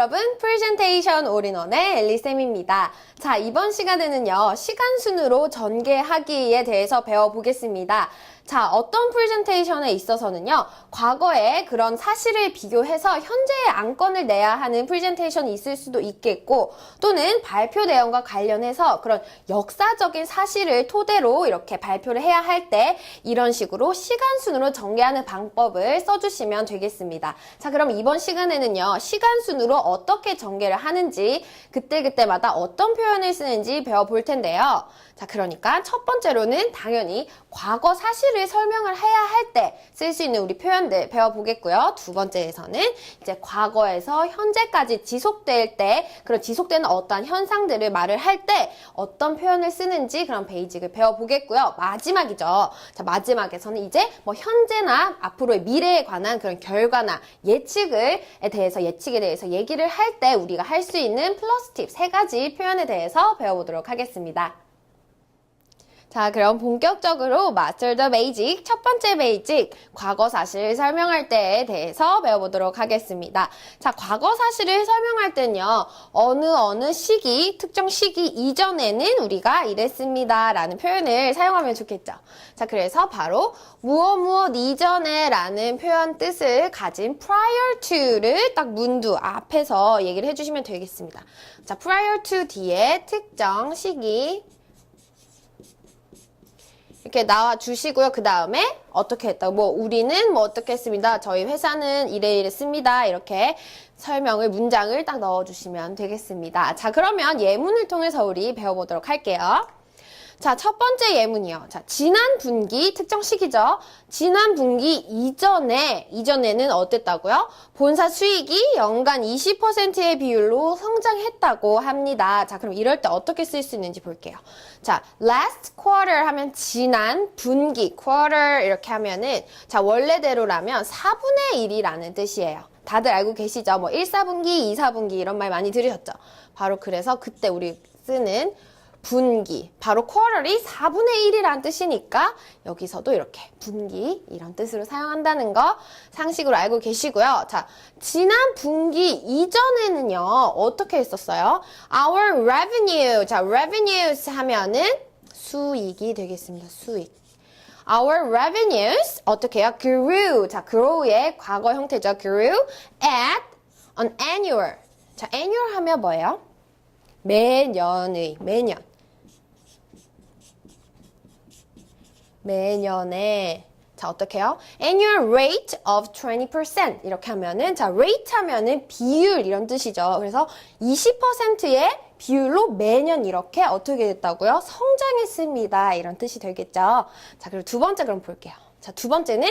여러분, 프레젠테이션 올인원의 엘리쌤입니다. 자, 이번 시간에는요, 시간 순으로 전개하기에 대해서 배워보겠습니다. 자, 어떤 프레젠테이션에 있어서는요, 과거에 그런 사실을 비교해서 현재의 안건을 내야 하는 프레젠테이션이 있을 수도 있겠고, 또는 발표 내용과 관련해서 그런 역사적인 사실을 토대로 이렇게 발표를 해야 할 때 이런 식으로 시간 순으로 전개하는 방법을 써주시면 되겠습니다. 자, 그럼 이번 시간에는요, 시간 순으로 어떻게 전개를 하는지, 그때그때마다 어떤 표현을 쓰는지 배워볼 텐데요. 자, 그러니까 첫 번째로는 당연히 과거 사실을 설명을 해야 할 때 쓸 수 있는 우리 표현들 배워보겠고요. 두 번째에서는 이제 과거에서 현재까지 지속될 때 그런 지속되는 어떠한 현상들을 말을 할 때 어떤 표현을 쓰는지 그런 베이직을 배워보겠고요. 마지막이죠. 자, 마지막에서는 이제 뭐 현재나 앞으로의 미래에 관한 그런 결과나 예측에 대해서 얘기를 할 때 우리가 할 수 있는 플러스 팁 3가지 표현에 대해서 배워보도록 하겠습니다. 자, 그럼 본격적으로 Master the Basic 첫 번째 베이직, 과거 사실을 설명할 때에 대해서 배워보도록 하겠습니다. 자, 과거 사실을 설명할 때는요, 어느 시기, 특정 시기 이전에는 우리가 이랬습니다 라는 표현을 사용하면 좋겠죠. 자, 그래서 바로 무엇 이전에 라는 표현 뜻을 가진 prior to를 딱 문두 앞에서 얘기를 해주시면 되겠습니다. 자, prior to 뒤에 특정 시기 이렇게 나와 주시고요. 그 다음에 어떻게 했다고, 뭐 우리는 뭐 어떻게 했습니다. 저희 회사는 이랬습니다. 이렇게 설명을 문장을 딱 넣어주시면 되겠습니다. 자, 그러면 예문을 통해서 우리 배워보도록 할게요. 자, 첫 번째 예문이요. 자, 지난 분기, 특정 시기죠. 지난 분기 이전에는 어땠다고요? 본사 수익이 연간 20%의 비율로 성장했다고 합니다. 자, 그럼 이럴 때 어떻게 쓸 수 있는지 볼게요. 자, last quarter 하면 지난 분기, quarter 이렇게 하면은, 자, 원래대로라면 4분의 1이라는 뜻이에요. 다들 알고 계시죠? 뭐 1사분기, 2사분기 이런 말 많이 들으셨죠? 바로 그래서 그때 우리 쓰는 분기, 바로 quarter이 4분의 1이라는 뜻이니까 여기서도 이렇게 분기 이런 뜻으로 사용한다는 거 상식으로 알고 계시고요. 자, 지난 분기 이전에는요, 어떻게 했었어요? Our revenue, 자, revenues 하면은 수익이 되겠습니다. 수익. Our revenues 어떻게 해요? grew, 자, grow의 과거 형태죠. grew at an annual. 자, annual 하면 뭐예요? 매년의, 매년에, 자, 어떻게 해요? annual rate of 20% 이렇게 하면은, 자, rate 하면은 비율 이런 뜻이죠. 그래서 20%의 비율로 매년 이렇게 어떻게 됐다고요? 성장했습니다. 이런 뜻이 되겠죠. 자, 그리고 두 번째 그럼 볼게요. 자, 두 번째는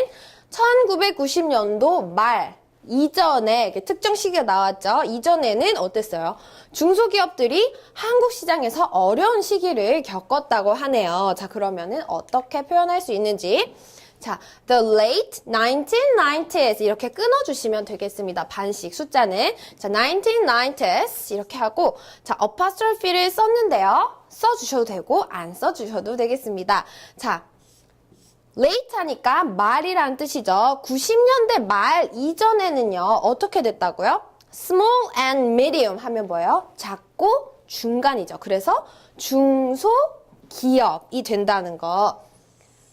1990년도 말 이전에 이렇게 특정 시기가 나왔죠. 이전에는 어땠어요? 중소기업들이 한국 시장에서 어려운 시기를 겪었다고 하네요. 자, 그러면은 어떻게 표현할 수 있는지. 자, the late 1990s 이렇게 끊어주시면 되겠습니다. 반씩 숫자는. 자, 1990s 이렇게 하고, 자, apostrophe를 썼는데요. 써주셔도 되고 안 써주셔도 되겠습니다. 자, late 하니까 말이라는 뜻이죠. 90년대 말 이전에는요, 어떻게 됐다고요? small and medium 하면 뭐예요? 작고 중간이죠. 그래서 중소기업이 된다는 거.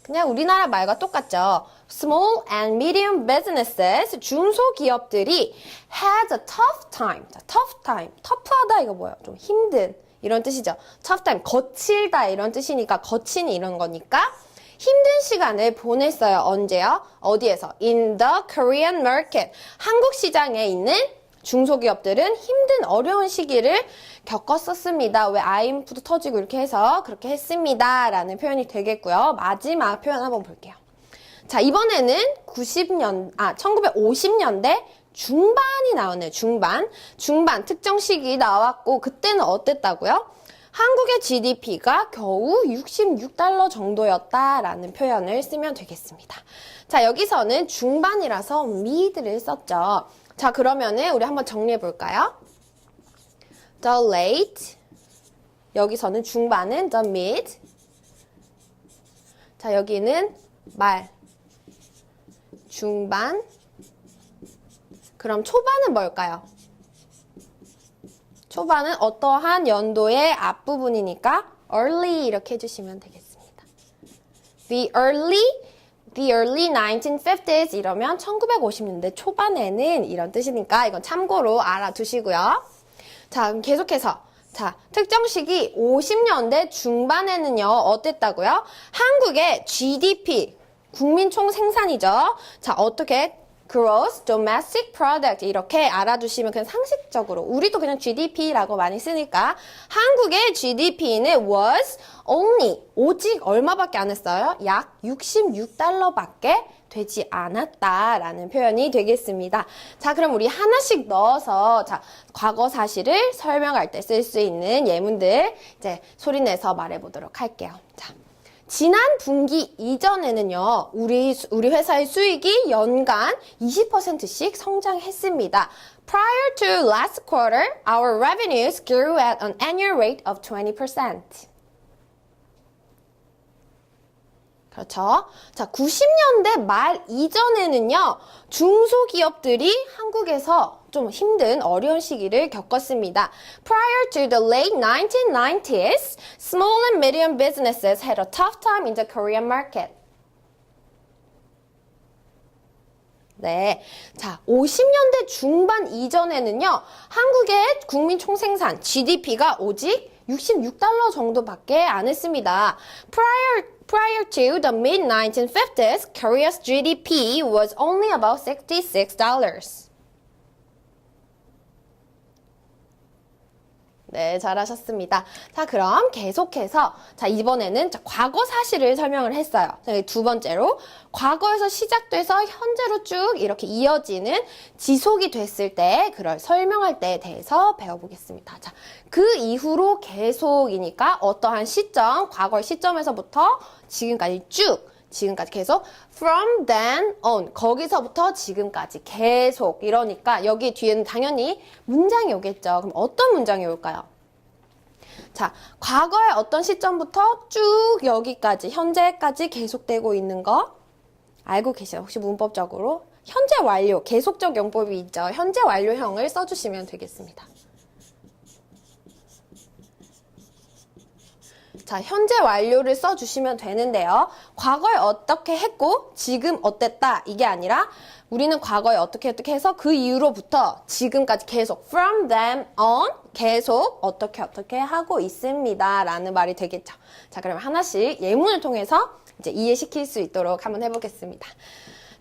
그냥 우리나라 말과 똑같죠. Small and medium businesses, 중소기업들이 had a tough time. 자, tough time. tough하다 이거 뭐예요? 좀 힘든 이런 뜻이죠. tough time, 거칠다 이런 뜻이니까 거친 이런 거니까 힘든 시간을 보냈어요. 언제요? 어디에서? In the Korean market. 한국 시장에 있는 중소기업들은 힘든 어려운 시기를 겪었었습니다. 왜 IMF도 터지고 이렇게 해서 그렇게 했습니다. 라는 표현이 되겠고요. 마지막 표현 한번 볼게요. 자, 이번에는 1950년대 중반이 나오네요. 중반 특정 시기 나왔고 그때는 어땠다고요? 한국의 GDP가 겨우 66달러 정도였다라는 표현을 쓰면 되겠습니다. 자, 여기서는 중반이라서 mid를 썼죠. 자, 그러면은 우리 한번 정리해 볼까요? The late, 여기서는 중반은 the mid. 자, 여기는 말, 중반. 그럼 초반은 뭘까요? 초반은 어떠한 연도의 앞부분이니까 early 이렇게 해주시면 되겠습니다. The early 1950s 이러면 1950년대 초반에는 이런 뜻이니까 이건 참고로 알아두시고요. 자, 그럼 계속해서 자, 특정 시기 50년대 중반에는요, 어땠다고요? 한국의 GDP, 국민 총 생산이죠. 자, 어떻게? Gross Domestic Product 이렇게 알아두시면 그냥 상식적으로 우리도 그냥 GDP라고 많이 쓰니까 한국의 GDP는 was only 오직 얼마밖에 안 했어요? 약 66달러밖에 되지 않았다라는 표현이 되겠습니다. 자, 그럼 우리 하나씩 넣어서 자, 과거 사실을 설명할 때 쓸 수 있는 예문들 이제 소리내서 말해보도록 할게요. 자. 지난 분기 이전에는요, 우리 회사의 수익이 연간 20%씩 성장했습니다. Prior to last quarter, our revenues grew at an annual rate of 20%. 그렇죠. 자, 90년대 말 이전에는요, 중소기업들이 한국에서 좀 힘든 어려운 시기를 겪었습니다. Prior to the late 1990s, small and medium businesses had a tough time in the Korean market. 네. 자, 50년대 중반 이전에는요, 한국의 국민 총생산, GDP가 오직 66달러 정도밖에 안 했습니다. Prior to the mid-1950s, Korea's GDP was only about $66. 네, 잘하셨습니다. 자, 그럼 계속해서 자, 이번에는 자, 과거 사실을 설명을 했어요. 자, 두 번째로 과거에서 시작돼서 현재로 쭉 이렇게 이어지는 지속이 됐을 때 그걸 설명할 때에 대해서 배워보겠습니다. 자, 그 이후로 계속이니까 어떠한 시점, 과거의 시점에서부터 지금까지 쭉 지금까지 계속 from then on 거기서부터 지금까지 계속 이러니까 여기 뒤에는 당연히 문장이 오겠죠. 그럼 어떤 문장이 올까요? 자, 과거의 어떤 시점부터 쭉 여기까지 현재까지 계속되고 있는 거 알고 계세요? 혹시 문법적으로 현재 완료 계속적 용법이 있죠. 현재 완료형을 써주시면 되겠습니다. 자, 현재 완료를 써주시면 되는데요. 과거에 어떻게 했고 지금 어땠다 이게 아니라 우리는 과거에 어떻게 해서 그 이후로부터 지금까지 계속 from then on 계속 어떻게 하고 있습니다 라는 말이 되겠죠. 자, 그러면 하나씩 예문을 통해서 이제 이해시킬 수 있도록 한번 해보겠습니다.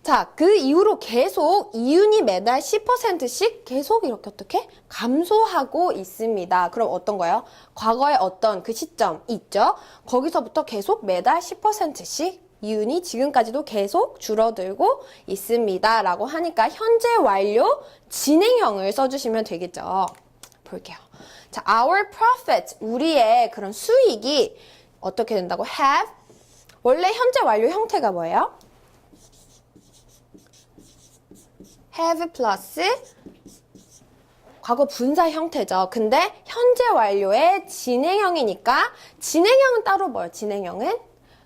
자, 그 이후로 계속 이윤이 매달 10%씩 계속 이렇게 어떻게 감소하고 있습니다. 그럼 어떤 거예요? 과거에 어떤 그 시점 있죠? 거기서부터 계속 매달 10%씩 이윤이 지금까지도 계속 줄어들고 있습니다. 라고 하니까 현재 완료 진행형을 써주시면 되겠죠. 볼게요. 자, our profit, 우리의 그런 수익이 어떻게 된다고? have. 원래 현재 완료 형태가 뭐예요? have 플러스 과거 분사 형태죠. 근데 현재 완료의 진행형이니까 진행형은 따로 뭐예요? 진행형은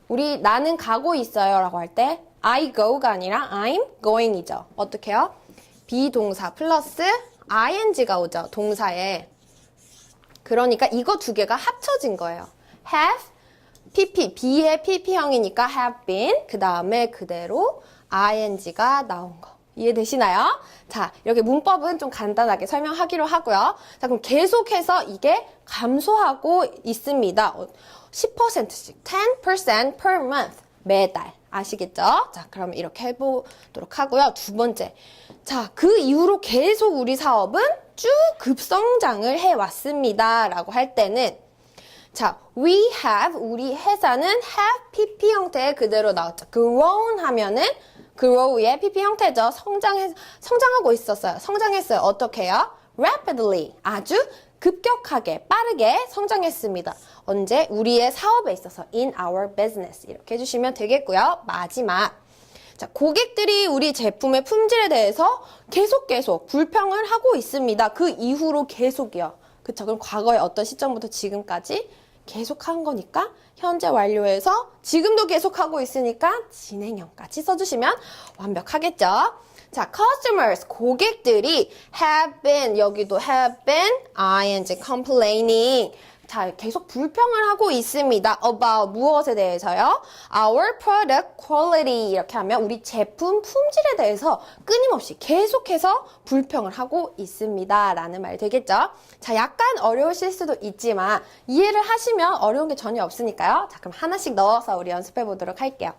우리 나는 가고 있어요 라고 할 때 I go가 아니라 I'm going이죠. 어떻게 해요? 비동사 플러스 ing가 오죠. 동사에. 그러니까 이거 두 개가 합쳐진 거예요. have, pp, be의 pp형이니까 have been 그 다음에 그대로 ing가 나온 거. 이해되시나요? 자, 이렇게 문법은 좀 간단하게 설명하기로 하고요. 자, 그럼 계속해서 이게 감소하고 있습니다. 10%씩, 10% per month, 매달. 아시겠죠? 자, 그럼 이렇게 해보도록 하고요. 두 번째. 자, 그 이후로 계속 우리 사업은 쭉 급성장을 해왔습니다. 라고 할 때는 자, we have, 우리 회사는 have pp 형태의 그대로 나왔죠. grown 하면은 grow의 pp 형태죠. 성장하고 있었어요. 성장했어요. 어떻게 해요? rapidly, 아주 급격하게, 빠르게 성장했습니다. 언제? 우리의 사업에 있어서 in our business 이렇게 해주시면 되겠고요. 마지막. 자, 고객들이 우리 제품의 품질에 대해서 계속 불평을 하고 있습니다. 그 이후로 계속이요. 그쵸? 그럼 과거의 어떤 시점부터 지금까지 계속한 거니까 현재 완료해서 지금도 계속하고 있으니까 진행형까지 써주시면 완벽하겠죠? 자, customers, 고객들이 have been, 여기도 have been, ing, complaining. 자, 계속 불평을 하고 있습니다. about 무엇에 대해서요? Our product quality 이렇게 하면 우리 제품 품질에 대해서 끊임없이 계속해서 불평을 하고 있습니다. 라는 말이 되겠죠? 자, 약간 어려우실 수도 있지만 이해를 하시면 어려운 게 전혀 없으니까요. 자, 그럼 하나씩 넣어서 우리 연습해 보도록 할게요.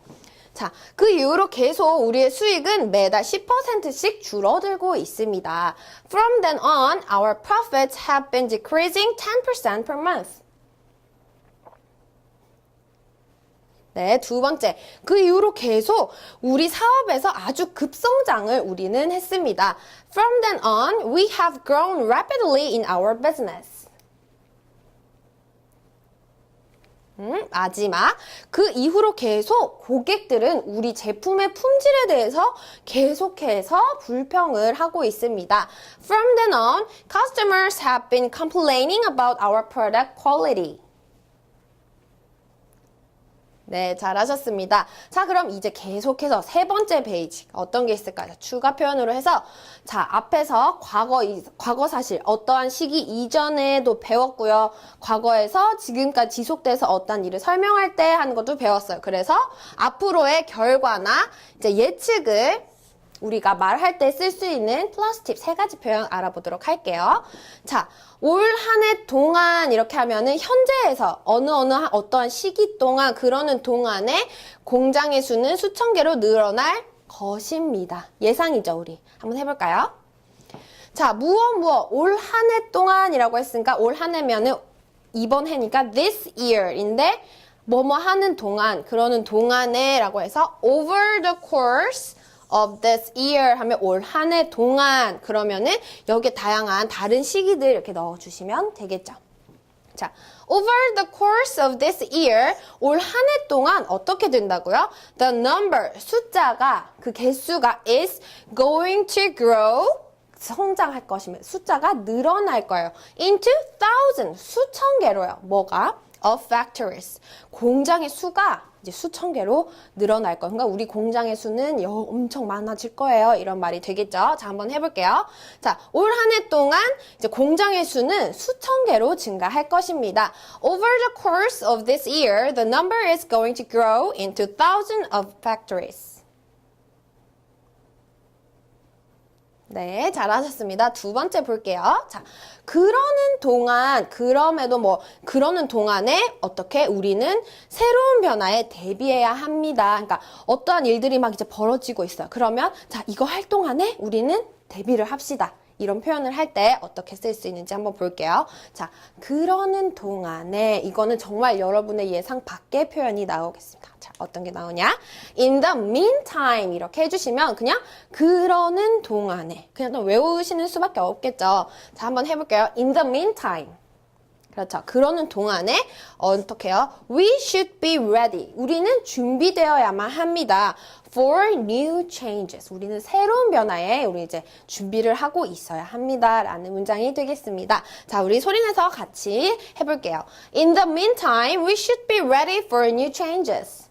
자, 그 이후로 계속 우리의 수익은 매달 10%씩 줄어들고 있습니다. From then on, our profits have been decreasing 10% per month. 네, 두 번째. 그 이후로 계속 우리 사업에서 아주 급성장을 우리는 했습니다. From then on, we have grown rapidly in our business. 마지막. 그 이후로 계속 고객들은 우리 제품의 품질에 대해서 계속해서 불평을 하고 있습니다. From then on, customers have been complaining about our product quality. 네, 잘하셨습니다. 자, 그럼 이제 계속해서 세 번째 페이지 어떤 게 있을까요? 추가 표현으로 해서 자, 앞에서 과거 사실 어떠한 시기 이전에도 배웠고요. 과거에서 지금까지 지속돼서 어떤 일을 설명할 때 하는 것도 배웠어요. 그래서 앞으로의 결과나 이제 예측을 우리가 말할 때 쓸 수 있는 플러스 팁 세 가지 표현 알아보도록 할게요. 자, 올 한 해 동안 이렇게 하면은 현재에서 어떠한 시기 동안 그러는 동안에 공장의 수는 수천 개로 늘어날 것입니다. 예상이죠, 우리. 한번 해볼까요? 자, 올 한 해 동안이라고 했으니까 올 한 해면은 이번 해니까 this year인데 뭐뭐 하는 동안, 그러는 동안에 라고 해서 over the course of this year 하면 올 한 해 동안 그러면은 여기에 다양한 다른 시기들 이렇게 넣어주시면 되겠죠. 자, over the course of this year 올 한 해 동안 어떻게 된다고요? The number 숫자가 그 개수가 is going to grow 성장할 것이면 숫자가 늘어날 거예요. into thousand 수천 개로요. 뭐가? of factories 공장의 수가 이제 수천 개로 늘어날 거예요. 그러니까 우리 공장의 수는 엄청 많아질 거예요. 이런 말이 되겠죠. 자, 한번 해볼게요. 자, 올 한 해 동안 이제 공장의 수는 수천 개로 증가할 것입니다. Over the course of this year, the number is going to grow into thousands of factories. 네, 잘하셨습니다. 두 번째 볼게요. 자, 그러는 동안에 어떻게 우리는 새로운 변화에 대비해야 합니다. 그러니까 어떠한 일들이 막 이제 벌어지고 있어요. 그러면 자, 이거 할 동안에 우리는 대비를 합시다. 이런 표현을 할 때 어떻게 쓸 수 있는지 한번 볼게요. 자, 그러는 동안에 이거는 정말 여러분의 예상 밖의 표현이 나오겠습니다. 자, 어떤 게 나오냐? In the meantime 이렇게 해주시면 그냥 그러는 동안에 그냥 또 외우시는 수밖에 없겠죠. 자, 한번 해볼게요. In the meantime. 그렇죠. 그러는 동안에 어떻게 해요? We should be ready. 우리는 준비되어야만 합니다. For new changes. 우리는 새로운 변화에 우리 이제 준비를 하고 있어야 합니다. 라는 문장이 되겠습니다. 자, 우리 소리내서 같이 해볼게요. In the meantime, we should be ready for new changes.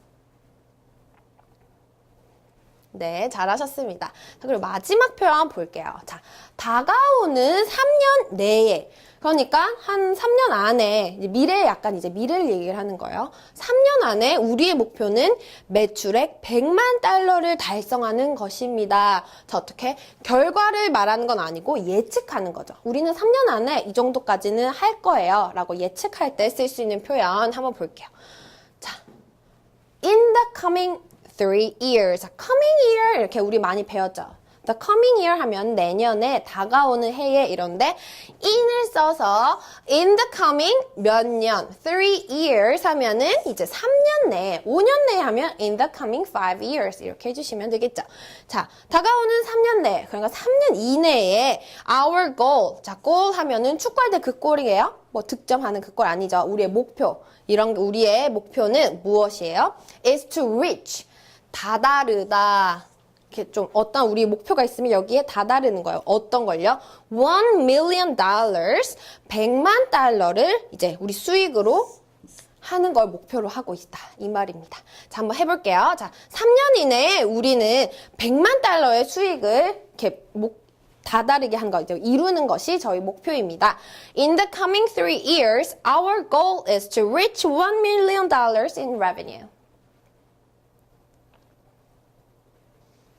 네, 잘하셨습니다. 자, 그리고 마지막 표현 볼게요. 자, 다가오는 3년 내에 그러니까 한 3년 안에 미래에 약간 이제 미래를 얘기를 하는 거예요. 3년 안에 우리의 목표는 매출액 100만 달러를 달성하는 것입니다. 자, 어떻게? 결과를 말하는 건 아니고 예측하는 거죠. 우리는 3년 안에 이 정도까지는 할 거예요. 라고 예측할 때 쓸 수 있는 표현 한번 볼게요. 자, in the coming 3 years. 자, coming year 이렇게 우리 많이 배웠죠. The coming year 하면 내년에 다가오는 해에 이런데 in을 써서 in the coming 몇 년 3 years 하면은 이제 3년 내에 5년 내에 하면 in the coming 5 years 이렇게 해주시면 되겠죠. 자, 다가오는 3년 내에 그러니까 3년 이내에 our goal 자, goal 하면은 축구할 때 그 골이에요. 뭐 득점하는 그 골 아니죠. 우리의 목표 이런 우리의 목표는 무엇이에요? is to reach 다다르다. 이렇게 좀 어떤 우리 목표가 있으면 여기에 다다르는 거예요. 어떤 걸요? $1 million 100만 달러를 이제 우리 수익으로 하는 걸 목표로 하고 있다. 이 말입니다. 자, 한번 해볼게요. 자, 3년 이내에 우리는 100만 달러의 수익을 이렇게 다다르게 하는 거, 이루는 것이 저희 목표입니다. In the coming 3 years, our goal is to reach $1 million in revenue.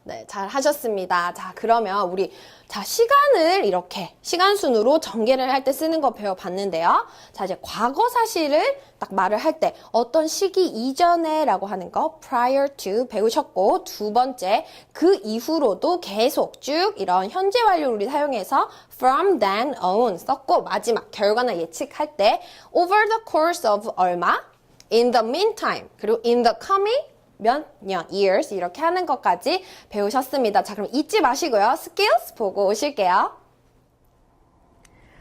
네, 잘 하셨습니다. 자, 그러면 우리 시간을 이렇게 시간 순으로 전개를 할 때 쓰는 거 배워봤는데요. 자, 이제 과거 사실을 딱 말을 할 때 어떤 시기 이전에 라고 하는 거 prior to 배우셨고, 두 번째 그 이후로도 계속 쭉 이런 현재 완료를 우리 사용해서 from, then, on 썼고, 마지막 결과나 예측할 때 over the course of 얼마, in the meantime, 그리고 in the coming 몇 년, years 이렇게 하는 것까지 배우셨습니다. 자, 그럼 잊지 마시고요. skills 보고 오실게요.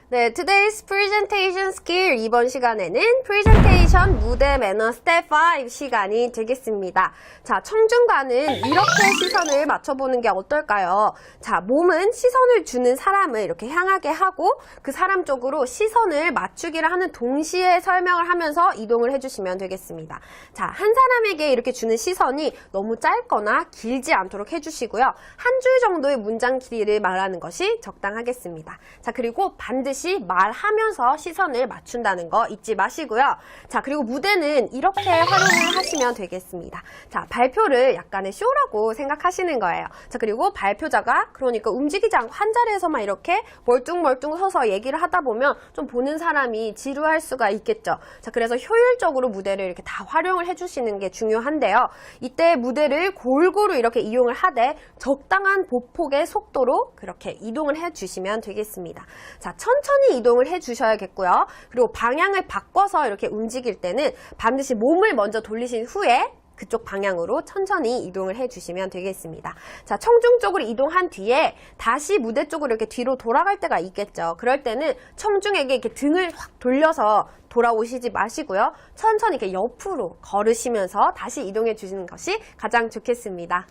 네, today's presentation skill 이번 시간에는 presentation 무대 매너 step 5 시간이 되겠습니다. 자, 청중과는 이렇게 시선을 맞춰보는 게 어떨까요? 자, 몸은 시선을 주는 사람을 이렇게 향하게 하고 그 사람 쪽으로 시선을 맞추기를 하는 동시에 설명을 하면서 이동을 해주시면 되겠습니다. 자, 한 사람에게 이렇게 주는 시선이 너무 짧거나 길지 않도록 해주시고요. 한 줄 정도의 문장 길이를 말하는 것이 적당하겠습니다. 자, 그리고 반드시 말하면서 시선을 맞춘다는 거 잊지 마시고요. 자, 그리고 무대는 이렇게 활용을 하시면 되겠습니다. 자, 발표를 약간의 쇼라고 생각하시는 거예요. 자, 그리고 발표자가 그러니까 움직이지 않고 한 자리에서만 이렇게 멀뚱멀뚱 서서 얘기를 하다 보면 좀 보는 사람이 지루할 수가 있겠죠. 자, 그래서 효율적으로 무대를 이렇게 다 활용을 해주시는 게 중요한데요. 이때 무대를 골고루 이렇게 이용을 하되 적당한 보폭의 속도로 그렇게 이동을 해주시면 되겠습니다. 자, 천천히 이동을 해주셔야겠고요. 그리고 방향을 바꿔서 이렇게 움직일 때는 반드시 몸을 먼저 돌리신 후에 그쪽 방향으로 천천히 이동을 해주시면 되겠습니다. 자, 청중 쪽으로 이동한 뒤에 다시 무대 쪽으로 이렇게 뒤로 돌아갈 때가 있겠죠. 그럴 때는 청중에게 이렇게 등을 확 돌려서 돌아오시지 마시고요. 천천히 이렇게 옆으로 걸으시면서 다시 이동해 주시는 것이 가장 좋겠습니다.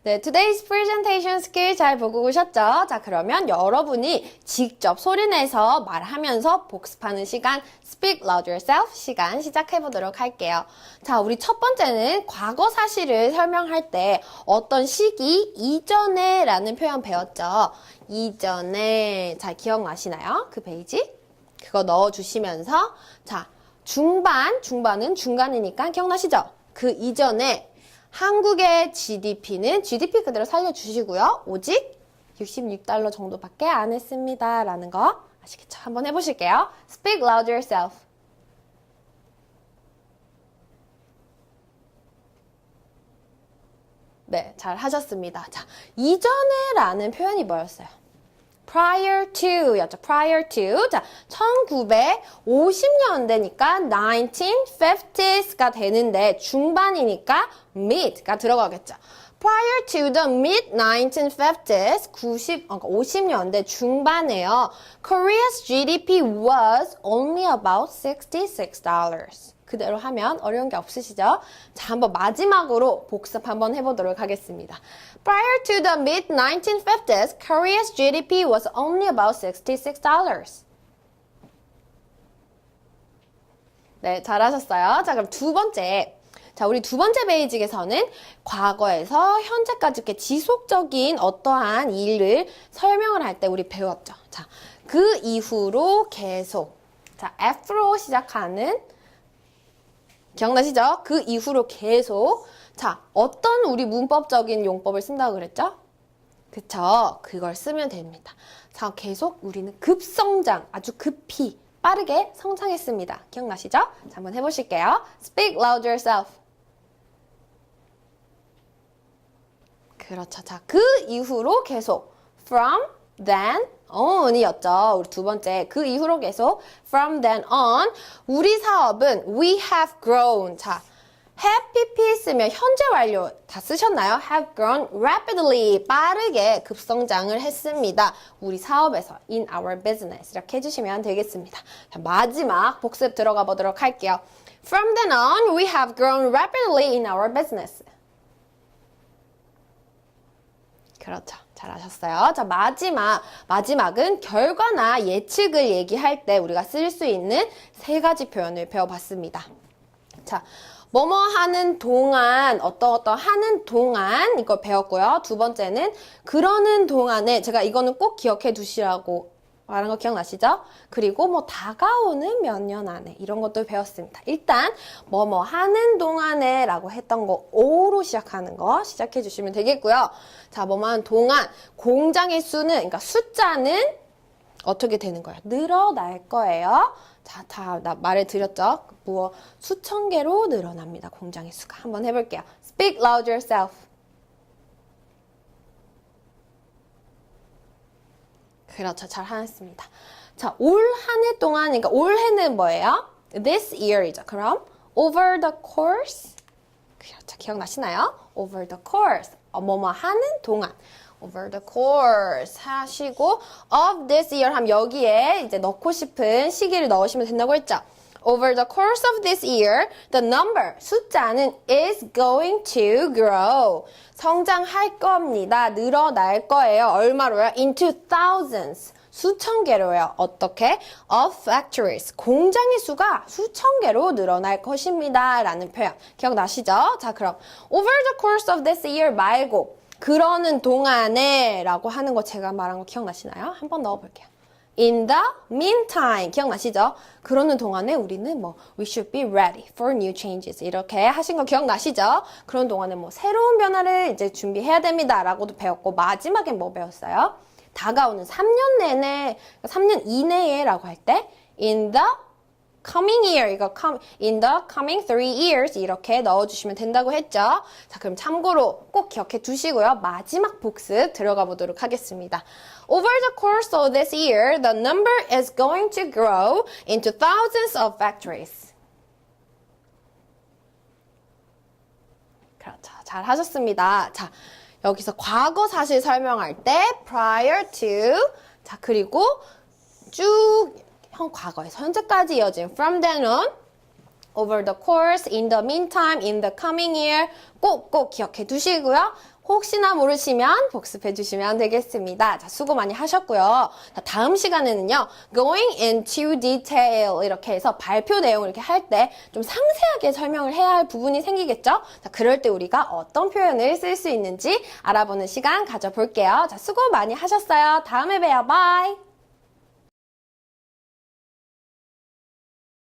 네, today's presentation skill 잘 보고 오셨죠? 자, 그러면 여러분이 직접 소리내서 말하면서 복습하는 시간 Speak Loud Yourself 시간 시작해 보도록 할게요. 자, 우리 첫 번째는 과거 사실을 설명할 때 어떤 시기 이전에 라는 표현 배웠죠? 이전에 잘 기억나시나요? 그 페이지? 그거 넣어주시면서 자, 중반은 중간이니까 기억나시죠? 그 이전에 한국의 GDP는 GDP 그대로 살려주시고요. 오직 66달러 정도밖에 안 했습니다. 라는 거 아시겠죠? 한번 해보실게요. Speak loud yourself. 네, 잘 하셨습니다. 자, 이전에 라는 표현이 뭐였어요? prior to 였죠. prior to. 자, 1950년대니까 1950s가 되는데 중반이니까 mid가 들어가겠죠. prior to the mid 1950s 50년대 중반에요. Korea's GDP was only about $66. 그대로 하면 어려운 게 없으시죠? 자, 한번 마지막으로 복습 한번 해보도록 하겠습니다. Prior to the mid-1950s, Korea's GDP was only about $66. 네, 잘하셨어요. 자, 그럼 두 번째. 자, 우리 두 번째 베이직에서는 과거에서 현재까지 이렇게 지속적인 어떠한 일을 설명을 할 때 우리 배웠죠. 자, 그 이후로 계속. 자, F로 시작하는 기억나시죠? 그 이후로 계속 자, 어떤 우리 문법적인 용법을 쓴다고 그랬죠? 그쵸? 그걸 쓰면 됩니다. 자, 계속 우리는 급성장, 아주 급히 빠르게 성장했습니다. 기억나시죠? 자, 한번 해보실게요. Speak loud yourself. 그렇죠. 자, 그 이후로 계속 from, then, on이었죠. 우리 두 번째. 그 이후로 계속 from then on. 우리 사업은 we have grown. 자, have pp 쓰면 현재 완료 다 쓰셨나요? have grown rapidly. 빠르게 급성장을 했습니다. 우리 사업에서 in our business. 이렇게 해주시면 되겠습니다. 자, 마지막 복습 들어가 보도록 할게요. From then on, we have grown rapidly in our business. 그렇죠. 자, 잘하셨어요. 자, 마지막은 결과나 예측을 얘기할 때 우리가 쓸 수 있는 세 가지 표현을 배워봤습니다. 자, 뭐뭐 하는 동안, 어떤 하는 동안 이걸 배웠고요. 두 번째는 그러는 동안에, 제가 이거는 꼭 기억해 두시라고 말한 거 기억나시죠? 그리고 뭐 다가오는 몇 년 안에 이런 것도 배웠습니다. 일단 뭐뭐 하는 동안에 라고 했던 거 O로 시작하는 거 시작해 주시면 되겠고요. 자, 뭐뭐 하는 동안 공장의 수는, 그러니까 숫자는 어떻게 되는 거예요? 늘어날 거예요. 자, 나 말을 드렸죠? 수천 개로 늘어납니다. 공장의 수가. 한번 해볼게요. Speak loud yourself. 그렇죠. 잘 하셨습니다. 자, 올 한 해 동안, 그러니까 올해는 뭐예요? This year이죠. 그럼 over the course. 그렇죠. 기억나시나요? Over the course. 뭐뭐 하는 동안. Over the course 하시고 of this year 하면 여기에 이제 넣고 싶은 시기를 넣으시면 된다고 했죠. Over the course of this year, the number, 숫자는 is going to grow. 성장할 겁니다. 늘어날 거예요. 얼마로요? Into thousands. 수천 개로요. 어떻게? Of factories. 공장의 수가 수천 개로 늘어날 것입니다. 라는 표현. 기억나시죠? 자, 그럼 over the course of this year 말고 그러는 동안에 라고 하는 거 제가 말한 거 기억나시나요? 한번 넣어볼게요. In the meantime. 기억나시죠? 그러는 동안에 우리는 we should be ready for new changes. 이렇게 하신 거 기억나시죠? 그런 동안에 새로운 변화를 이제 준비해야 됩니다. 라고도 배웠고, 마지막에 뭐 배웠어요? 다가오는 3년 내내, 3년 이내에 라고 할 때, in the coming year, in the coming 3 years 이렇게 넣어주시면 된다고 했죠. 자, 그럼 참고로 꼭 기억해 두시고요. 마지막 복습 들어가 보도록 하겠습니다. Over the course of this year, the number is going to grow into thousands of factories. 그렇죠. 잘 하셨습니다. 자, 여기서 과거 사실 설명할 때 prior to, 자, 그리고 쭉 과거에서 현재까지 이어진 from then on, over the course, in the meantime, in the coming year 꼭 기억해 두시고요. 혹시나 모르시면 복습해 주시면 되겠습니다. 자, 수고 많이 하셨고요. 자, 다음 시간에는요, going into detail 이렇게 해서 발표 내용을 이렇게 할 때 좀 상세하게 설명을 해야 할 부분이 생기겠죠? 자, 그럴 때 우리가 어떤 표현을 쓸 수 있는지 알아보는 시간 가져볼게요. 자, 수고 많이 하셨어요. 다음에 봬요. 바이!